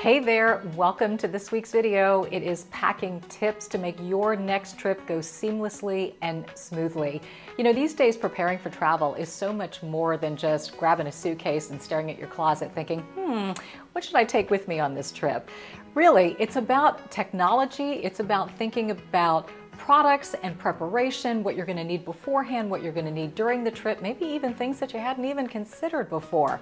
Hey there, welcome to this week's video. It is packing tips to make your next trip go seamlessly and smoothly. You know, these days preparing for travel is so much more than just grabbing a suitcase and staring at your closet thinking, what should I take with me on this trip? Really, it's about technology, it's about thinking about products and preparation, what you're going to need beforehand, what you're going to need during the trip, maybe even things that you hadn't even considered before.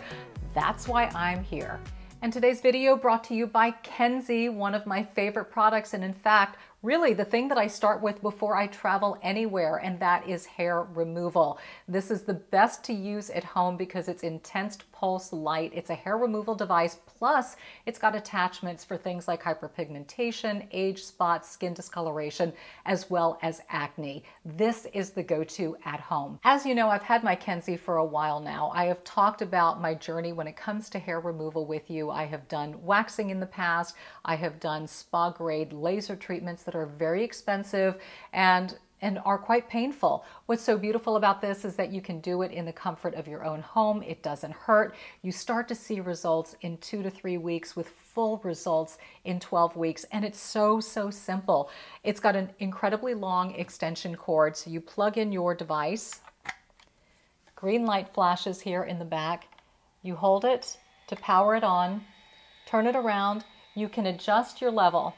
That's why I'm here. And today's video brought to you by Kenzie, one of my favorite products, and in fact, really the thing that I start with before I travel anywhere, and that is hair removal. This is the best to use at home because it's intense pulse light. It's a hair removal device, plus it's got attachments for things like hyperpigmentation, age spots, skin discoloration, as well as acne. This is the go-to at home. As you know, I've had my Kenzie for a while now. I have talked about my journey when it comes to hair removal with you. I have done waxing in the past. I have done spa-grade laser treatments that are very expensive and are quite painful. What's so beautiful about this is that you can do it in the comfort of your own home. It doesn't hurt. You start to see results in 2 to 3 weeks with full results in 12 weeks. And it's so simple. It's got an incredibly long extension cord. So you plug in your device. Green light flashes here in the back. You hold it to power it on. Turn it around. You can adjust your level.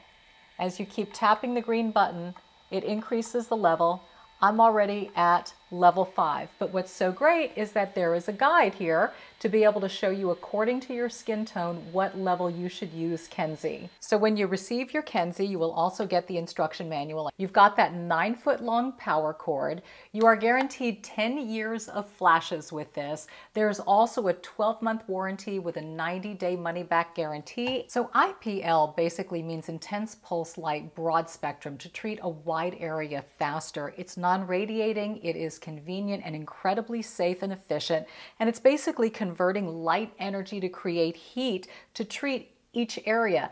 As you keep tapping the green button, it increases the level. I'm already at level 5, but what's so great is that there is a guide here to be able to show you according to your skin tone what level you should use Kenzie. So when you receive your Kenzie, you will also get the instruction manual. You've got that 9-foot long power cord. You are guaranteed 10 years of flashes with this. There's also a 12-month warranty with a 90-day money-back guarantee. So IPL basically means intense pulse light, broad spectrum, to treat a wide area faster. It's non-radiating, it is convenient and incredibly safe and efficient, and it's basically converting light energy to create heat to treat each area.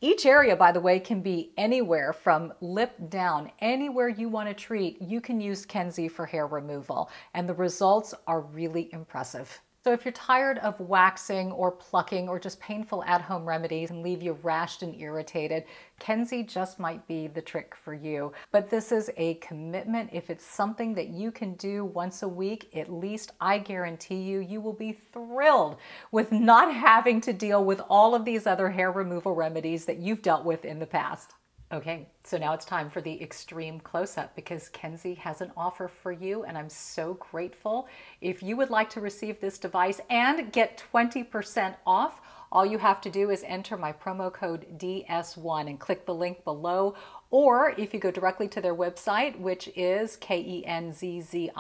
Each area, by the way, can be anywhere from lip down. Anywhere you want to treat, you can use Kenzie for hair removal, and the results are really impressive. So if you're tired of waxing or plucking or just painful at-home remedies and leave you rashed and irritated, Kenzie just might be the trick for you. But this is a commitment. If it's something that you can do once a week, at least I guarantee you, you will be thrilled with not having to deal with all of these other hair removal remedies that you've dealt with in the past. Okay, so now it's time for the extreme close-up because Kenzie has an offer for you, and I'm so grateful. If you would like to receive this device and get 20% off, all you have to do is enter my promo code DS1 and click the link below. Or if you go directly to their website, which is kenzzi.com,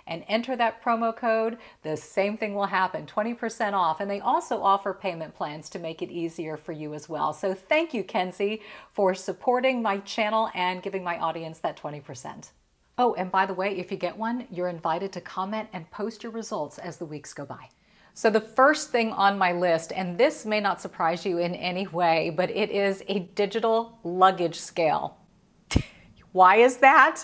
and enter that promo code, the same thing will happen, 20% off. And they also offer payment plans to make it easier for you as well. So thank you, Kenzie, for supporting my channel and giving my audience that 20%. Oh, and by the way, if you get one, you're invited to comment and post your results as the weeks go by. So the first thing on my list, and this may not surprise you in any way, but it is a digital luggage scale. Why is that?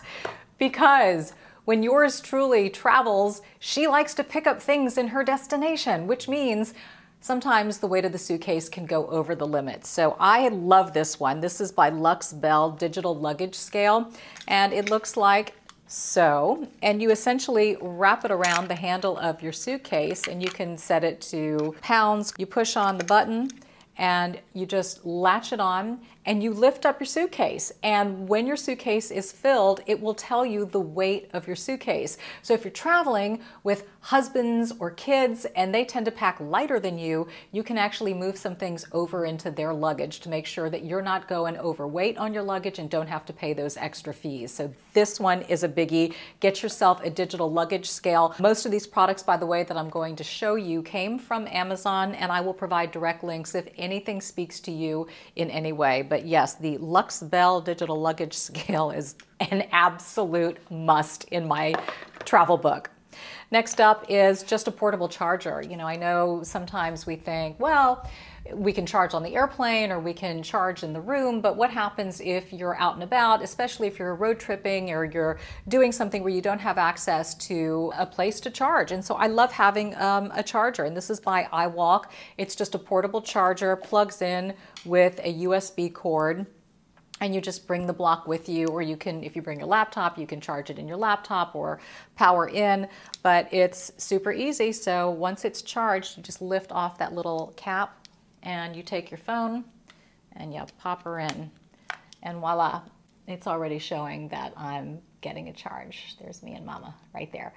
Because when yours truly travels, she likes to pick up things in her destination, which means sometimes the weight of the suitcase can go over the limit. So I love this one. This is by Luxbel Digital Luggage Scale, and it looks like so, and you essentially wrap it around the handle of your suitcase and you can set it to pounds. You push on the button and you just latch it on and you lift up your suitcase. And when your suitcase is filled, it will tell you the weight of your suitcase. So if you're traveling with husbands or kids and they tend to pack lighter than you, you can actually move some things over into their luggage to make sure that you're not going overweight on your luggage and don't have to pay those extra fees. So this one is a biggie. Get yourself a digital luggage scale. Most of these products, by the way, that I'm going to show you came from Amazon, and I will provide direct links if anything speaks to you in any way. But yes, the Luxbel Digital Luggage Scale is an absolute must in my travel book. Next up is just a portable charger. You know, I know sometimes we think, well, we can charge on the airplane or we can charge in the room, but what happens if you're out and about, especially if you're road tripping or you're doing something where you don't have access to a place to charge? And so I love having a charger, and this is by iWalk. It's just a portable charger, plugs in with a USB cord, and you just bring the block with you, or you can, if you bring your laptop, you can charge it in your laptop or power in, but it's super easy. So once it's charged, you just lift off that little cap and you take your phone and you pop her in, and voila, it's already showing that I'm getting a charge. There's me and Mama right there.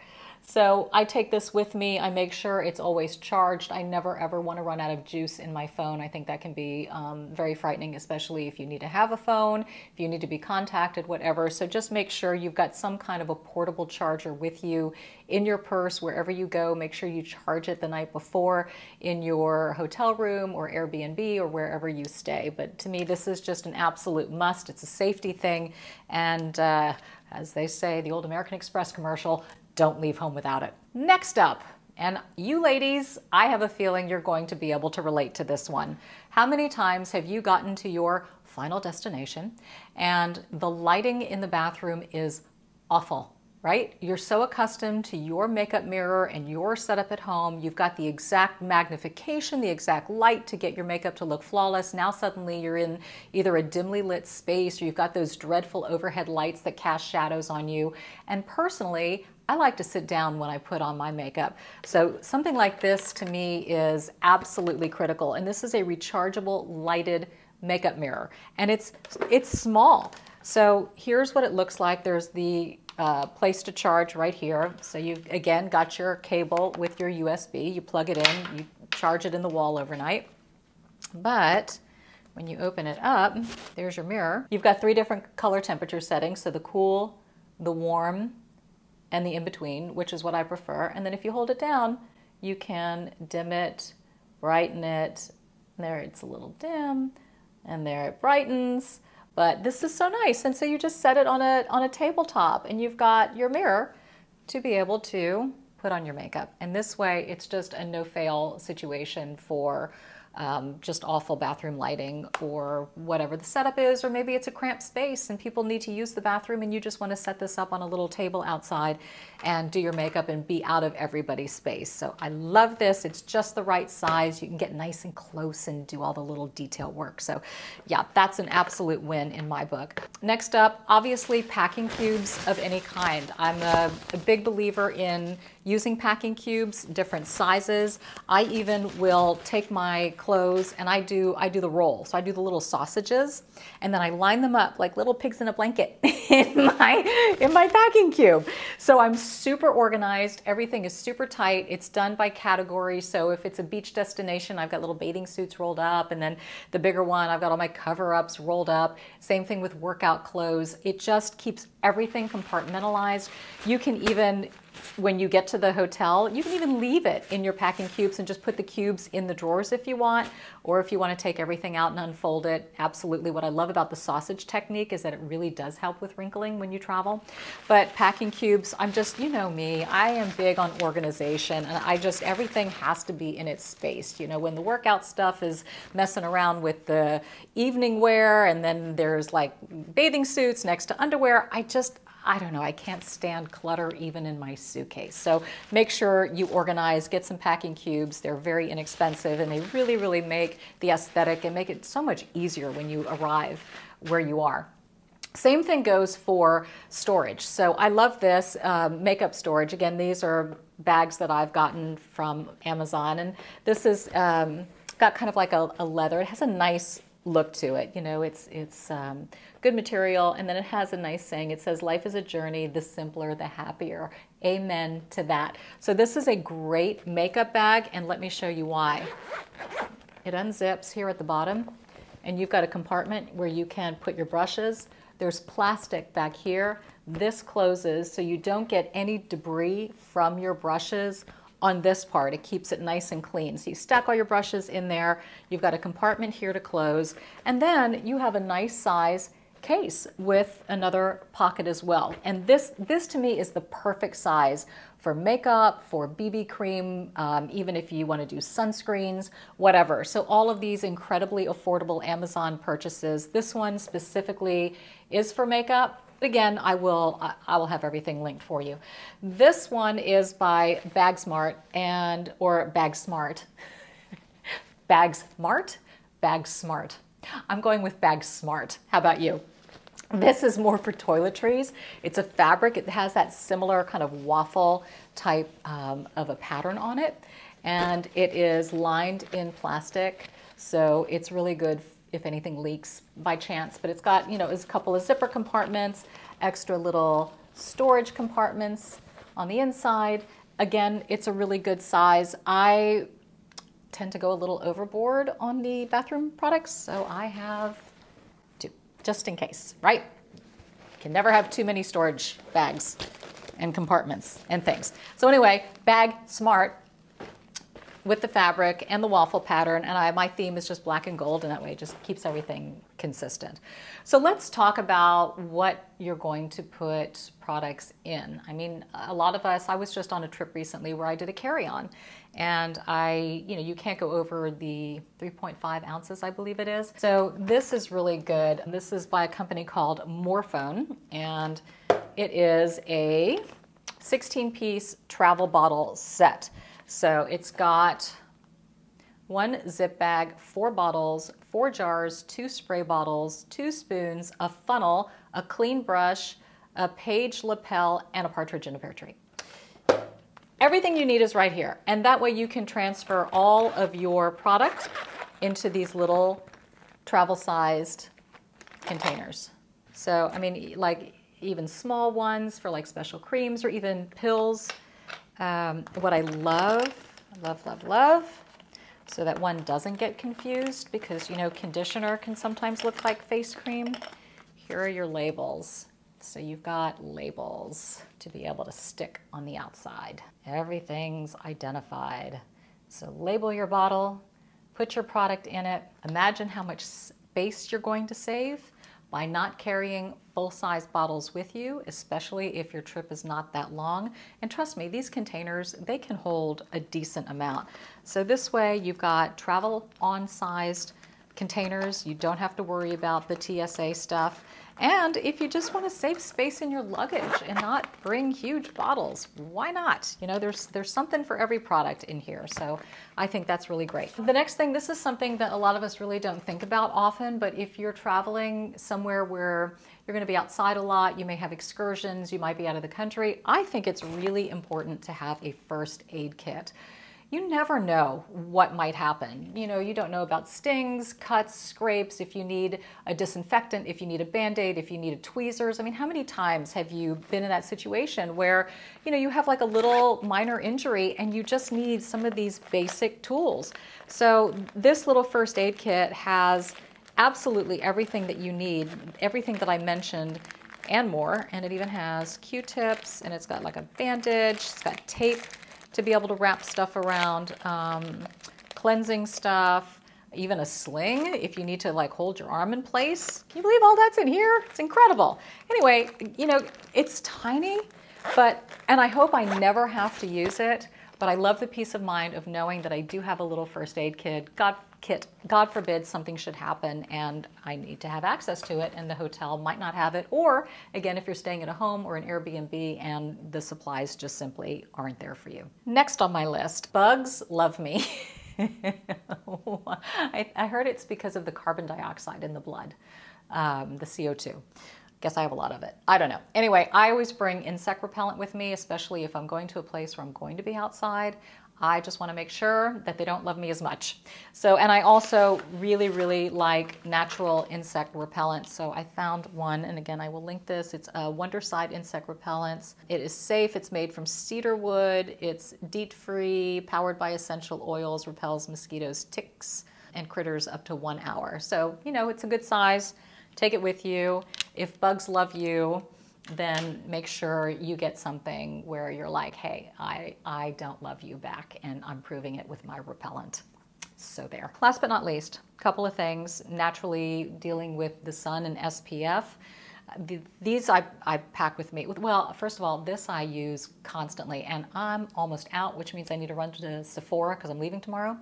So I take this with me. I make sure it's always charged. I never ever want to run out of juice in my phone. I think that can be very frightening, especially if you need to have a phone, if you need to be contacted, whatever. So just make sure you've got some kind of a portable charger with you in your purse, wherever you go. Make sure you charge it the night before in your hotel room or Airbnb or wherever you stay. But to me, this is just an absolute must. It's a safety thing. And as they say, the old American Express commercial, don't leave home without it. Next up, and you ladies, I have a feeling you're going to be able to relate to this one. How many times have you gotten to your final destination and the lighting in the bathroom is awful? Right? You're so accustomed to your makeup mirror and your setup at home. You've got the exact magnification, the exact light to get your makeup to look flawless. Now suddenly you're in either a dimly lit space or you've got those dreadful overhead lights that cast shadows on you. And personally, I like to sit down when I put on my makeup. So something like this to me is absolutely critical. And this is a rechargeable lighted makeup mirror. And it's small. So here's what it looks like. There's the place to charge right here. So you've again got your cable with your USB. You plug it in, you charge it in the wall overnight. But when you open it up, there's your mirror. You've got 3 different color temperature settings. So the cool, the warm, and the in-between, which is what I prefer. And then if you hold it down, you can dim it, brighten it. There it's a little dim, and there it brightens. But this is so nice. And so you just set it on a tabletop and you've got your mirror to be able to put on your makeup. And this way it's just a no-fail situation for just awful bathroom lighting or whatever the setup is, or maybe it's a cramped space and people need to use the bathroom and you just want to set this up on a little table outside and do your makeup and be out of everybody's space. So I love this. It's just the right size. You can get nice and close and do all the little detail work. So yeah, that's an absolute win in my book. Next up, obviously packing cubes of any kind. I'm a big believer in using packing cubes, different sizes. I even will take my clothes and I do the roll. So I do the little sausages and then I line them up like little pigs in a blanket in my packing cube. So I'm super organized. Everything is super tight. It's done by category. So if it's a beach destination, I've got little bathing suits rolled up, and then the bigger one, I've got all my cover-ups rolled up. Same thing with workout clothes. It just keeps everything compartmentalized. You can even, when you get to the hotel, you can even leave it in your packing cubes and just put the cubes in the drawers if you want, or if you want to take everything out and unfold it, absolutely. What I love about the sausage technique is that it really does help with wrinkling when you travel. But packing cubes, I'm just, you know me, I am big on organization, and I just, everything has to be in its space. You know, when the workout stuff is messing around with the evening wear, and then there's like bathing suits next to underwear, I don't know, I can't stand clutter even in my suitcase. So make sure you organize, get some packing cubes. They're very inexpensive and they really, really make the aesthetic and make it so much easier when you arrive where you are. Same thing goes for storage. So I love this makeup storage. Again, these are bags that I've gotten from Amazon, and this is got kind of like a leather. It has a nice look to it. You know, it's good material, and then it has a nice saying. It says, "Life is a journey, the simpler, the happier." Amen to that. So this is a great makeup bag, and let me show you why. It unzips here at the bottom, and you've got a compartment where you can put your brushes. There's plastic back here. This closes so you don't get any debris from your brushes on this part. It keeps it nice and clean. So you stack all your brushes in there. You've got a compartment here to close, and then you have a nice size case with another pocket as well. And this to me is the perfect size for makeup, for BB cream, even if you want to do sunscreens, whatever. So all of these incredibly affordable Amazon purchases. This one specifically is for makeup. Again, I will have everything linked for you. This one is by Bagsmart or Bagsmart. Bagsmart. I'm going with Bagsmart. How about you? This is more for toiletries. It's a fabric. It has that similar kind of waffle type of a pattern on it. And it is lined in plastic. So it's really good if anything leaks by chance. But it's got, you know, it's a couple of zipper compartments, extra little storage compartments on the inside. Again, it's a really good size. I tend to go a little overboard on the bathroom products, so I have two, just in case, right? Can never have too many storage bags and compartments and things. So anyway, Bagsmart with the fabric and the waffle pattern, and my theme is just black and gold, and that way it just keeps everything consistent. So let's talk about what you're going to put products in. I mean, a lot of us, I was just on a trip recently where I did a carry-on, and you can't go over the 3.5 ounces, I believe it is. So this is really good. This is by a company called Morphone, and it is a 16-piece travel bottle set. So it's got 1 zip bag, 4 bottles, 4 jars, 2 spray bottles, 2 spoons, a funnel, a clean brush, a page lapel, and a partridge in a pear tree. Everything you need is right here. And that way you can transfer all of your product into these little travel-sized containers. So, I mean, like even small ones for like special creams or even pills. What I love, so that one doesn't get confused, because, you know, conditioner can sometimes look like face cream. Here are your labels. So you've got labels to be able to stick on the outside. Everything's identified. So label your bottle, put your product in it. Imagine how much space you're going to save by not carrying full-size bottles with you, especially if your trip is not that long. And trust me, these containers, they can hold a decent amount. So this way you've got travel-on-sized containers. You don't have to worry about the TSA stuff. And if you just want to save space in your luggage and not bring huge bottles, why not? You know, there's something for every product in here. So I think that's really great. The next thing, this is something that a lot of us really don't think about often, but if you're traveling somewhere where you're going to be outside a lot, you may have excursions, you might be out of the country, I think it's really important to have a first aid kit. You never know what might happen. You know, you don't know about stings, cuts, scrapes, if you need a disinfectant, if you need a Band-Aid, if you need tweezers. I mean, how many times have you been in that situation where, you know, you have like a little minor injury and you just need some of these basic tools? So this little first aid kit has absolutely everything that you need, everything that I mentioned and more. And it even has Q-tips, and it's got like a bandage, it's got tape to be able to wrap stuff around, cleansing stuff, even a sling if you need to like hold your arm in place. Can you believe all that's in here? It's incredible. Anyway, you know, it's tiny, and I hope I never have to use it, but I love the peace of mind of knowing that I do have a little first aid kit. God forbid something should happen and I need to have access to it and the hotel might not have it. Or again, if you're staying at a home or an Airbnb and the supplies just simply aren't there for you. Next on my list, bugs love me. I heard it's because of the carbon dioxide in the blood, the CO2. Guess I have a lot of it. I don't know. Anyway, I always bring insect repellent with me, especially if I'm going to a place where I'm going to be outside. I just want to make sure that they don't love me as much. So, and I also really, really like natural insect repellent. So I found one, and again, I will link this. It's a Wonderside insect repellent. It is safe. It's made from cedar wood. It's DEET-free, powered by essential oils, repels mosquitoes, ticks, and critters up to 1 hour. So, you know, it's a good size. Take it with you. If bugs love you, then make sure you get something where you're like, hey, I don't love you back, and I'm proving it with my repellent. So there. Last but not least, a couple of things. Naturally dealing with the sun and SPF. These I pack with me. Well, first of all, this I use constantly, and I'm almost out, which means I need to run to Sephora because I'm leaving tomorrow.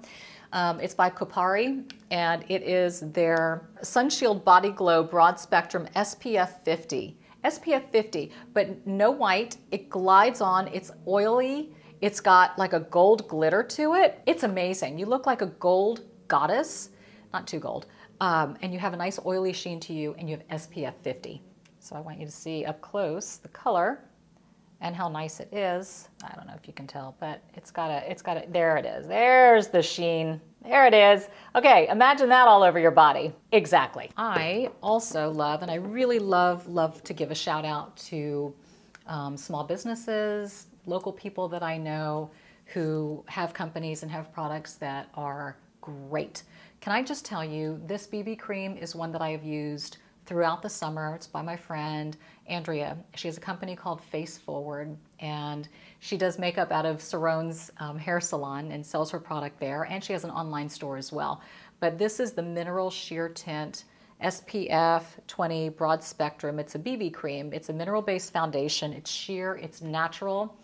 It's by Kopari, and it is their Sunshield Body Glow Broad Spectrum SPF 50. SPF 50, but no white. It glides on. It's oily. It's got like a gold glitter to it. It's amazing. You look like a gold goddess, not too gold, and you have a nice oily sheen to you, and you have SPF 50. So I want you to see up close the color and how nice it is. I don't know if you can tell, but it's got a, there it is. There's the sheen. There it is. Okay, imagine that all over your body. Exactly. I also love, and I really love to give a shout out to small businesses, local people that I know who have companies and have products that are great. Can I just tell you, this BB cream is one that I have used throughout the summer. It's by my friend Andrea. She has a company called Face Forward, and she does makeup out of Saron's hair salon and sells her product there, and she has an online store as well. But this is the Mineral Sheer Tint SPF 20 Broad Spectrum. It's a BB cream. It's a mineral-based foundation. It's sheer, it's natural.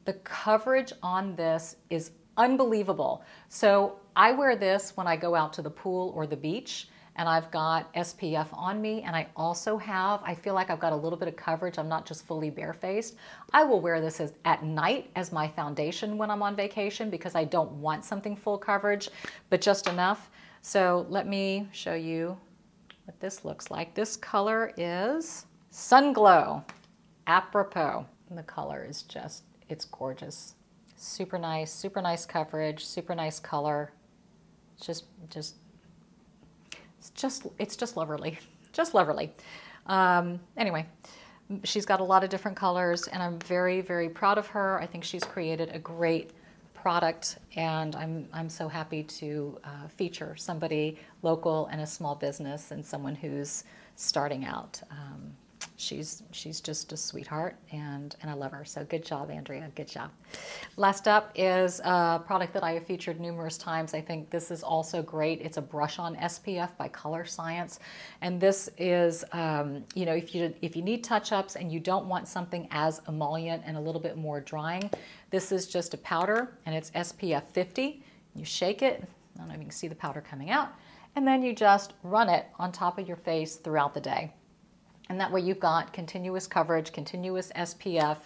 The coverage on this is unbelievable. So I wear this when I go out to the pool or the beach, and I've got SPF on me, and I also have, I feel like I've got a little bit of coverage. I'm not just fully barefaced. I will wear this at night as my foundation when I'm on vacation because I don't want something full coverage, but just enough. So let me show you what this looks like. This color is Sun Glow, apropos. And the color is just, it's gorgeous. Super nice coverage, super nice color. It's just loverly, just loverly. Anyway, she's got a lot of different colors, and I'm very proud of her. I think she's created a great product, and I'm so happy to feature somebody local and a small business and someone who's starting out. She's just a sweetheart, and I love her. So good job, Andrea. Good job. Last up is a product that I have featured numerous times. I think this is also great. It's a brush-on SPF by Color Science, and this is, you know, if you need touch-ups and you don't want something as emollient and a little bit more drying, this is just a powder, and it's SPF 50. You shake it. I don't know if you can see the powder coming out, and then you just run it on top of your face throughout the day. And that way you've got continuous coverage, continuous SPF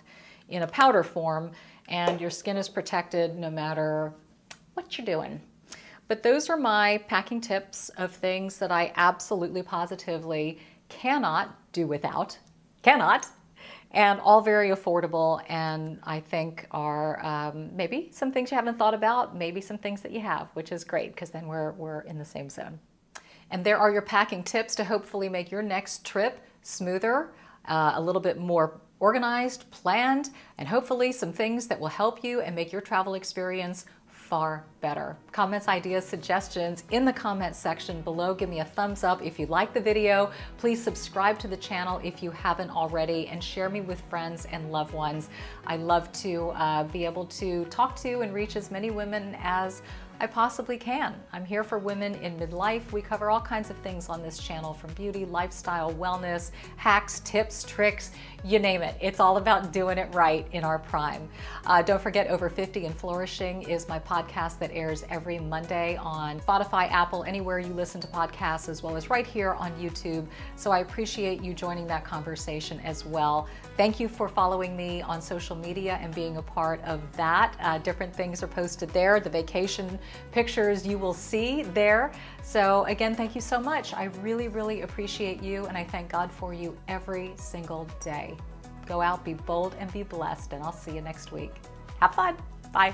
in a powder form, and your skin is protected no matter what you're doing. But those are my packing tips of things that I absolutely positively cannot do without, and all very affordable, and I think are maybe some things you haven't thought about, maybe some things that you have, which is great because then we're in the same zone. And there are your packing tips to hopefully make your next trip smoother, a little bit more organized, planned, and hopefully some things that will help you and make your travel experience far better. Comments, ideas, suggestions in the comments section below. Give me a thumbs up if you like the video. Please subscribe to the channel if you haven't already, and share me with friends and loved ones. I love to be able to talk to and reach as many women as I possibly can. I'm here for women in midlife. We cover all kinds of things on this channel, from beauty, lifestyle, wellness, hacks, tips, tricks, you name it. It's all about doing it right in our prime. Don't forget, Over 50 and Flourishing is my podcast that airs every Monday on Spotify, Apple, anywhere you listen to podcasts, as well as right here on YouTube. So I appreciate you joining that conversation as well. Thank you for following me on social media and being a part of that. Different things are posted there. The vacation pictures you will see there. So again, thank you so much. I really appreciate you, and I thank God for you every single day. Go out, be bold, and be blessed, and I'll see you next week. Have fun. Bye.